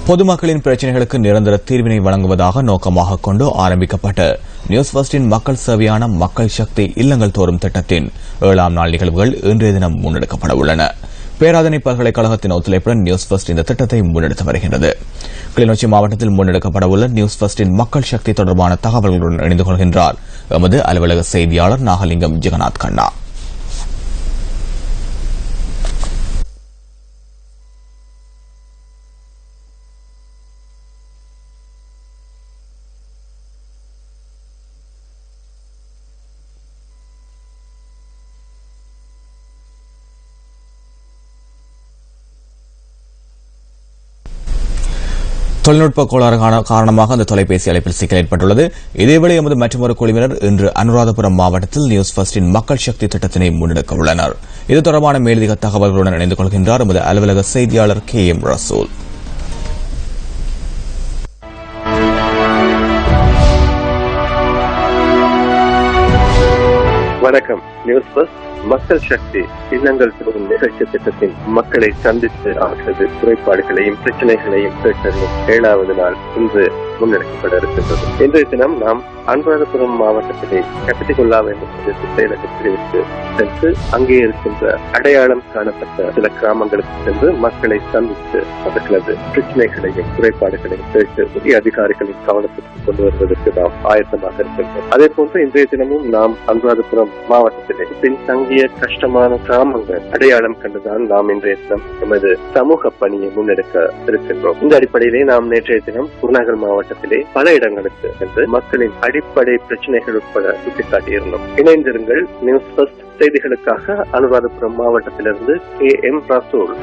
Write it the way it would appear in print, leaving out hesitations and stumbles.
பொதுமக்களின் பிரச்சினைகளுக்கு நிரந்தர தீர்வினை வழங்குவதாக நோக்கமாக கொண்டு ஆரம்பிக்கப்பட்ட நியூஸ் ஃபர்ஸ்டின் மக்கள் சேவையான மக்கள் சக்தி இல்லங்கள் தோறும் திட்டத்தின் 7ஆம் நாள் நிகழ்வுகள் இன்றைய தினம் முன்னெடுக்கப்பட உள்ளன. பேராதனை பல்கலைக்கழகத்தின் ஒத்துழைப்புடன் நியூஸ் ஃபர்ஸ்ட் இந்த திட்டத்தை முன்னெடுத்து வருகின்றது. கிளிநொச்சி மாவட்டத்தில் முன்னெடுக்கப்பட உள்ள நியூஸ் ஃபர்ஸ்டின் மக்கள் சக்தி தொடர்பான தகவல்களுடன் இணைந்து கொள்கின்றார் எமது அலுவலக செய்தியாளர் நாகலிங்கம் ஜெகநாத் கண்ணா. தொழில்நுட்ப கோளாறு காரணமாக அந்த தொலைபேசி அழைப்பில் சிக்கல் ஏற்பட்டுள்ளது. இதேவேளை எமது மற்றொரு குழுவினர் இன்று அனுராதபுரம் மாவட்டத்தில் நியூஸ் ஃபர்ஸ்டின் மக்கள் சக்தி திட்டத்தினை முன்னெடுக்க உள்ளனர். இது தொடர்பான மேலதிக தகவல்களுடன் இணைந்து கொள்கின்றார் எமது அலுவலக செய்தியாளர் KM ரசூல். வணக்கம். நியூஸ் ஃபர்ஸ்ட் மக்கள் சக்தி இல்லங்கள் தோறும் நிகழ்ச்சி திட்டத்தின் மக்களை சந்தித்து அவர்களது குறைபாடுகளையும் பிரச்சனைகளையும் கேட்டறியும் 7வது நாள் இன்று முன்னெடுக்கப்பட இருக்கின்றது. இன்றைய தினம் நாம் அனுராதபுரம் மாவட்டத்திலே கப்பிட்டிகொள்ளா என்ற செயலகத்திற்கு சென்று அங்கே இருக்கின்ற அடையாளம் காணப்பட்ட சில கிராமங்களுக்கு சென்று மக்களை சந்தித்து அவர்களது பிரச்சனைகளையும் குறைபாடுகளையும் கேட்டு உரிய அதிகாரிகளின் கவனத்திற்கு கொண்டு வருவதற்கு நாம் ஆயத்தமாக இருக்கின்றோம். அதே போன்று இன்றைய தினமும் நாம் அனுராதபுரம் மாவட்டத்திலே பின்தங்கிய கஷ்டமான கிராமங்கள் அடையாளம் கண்டுதான் நாம் இன்றைய தினம் எமது சமூக பணியை முன்னெடுக்க இருக்கின்றோம். இந்த அடிப்படையிலே நாம் நேற்றைய தினம் குருநகர் மாவட்டத்திலே பல இடங்களுக்கு சென்று மக்களின் அடிப்படை பிரச்சனைகள் உட்பட சுட்டிக்காட்டியிருந்தோம். இணைந்திருங்கள். நியூஸ் ஃபர்ஸ்ட் செய்திகளுக்காக அனுராதபுரம் மாவட்டத்திலிருந்து KM ரசூல்.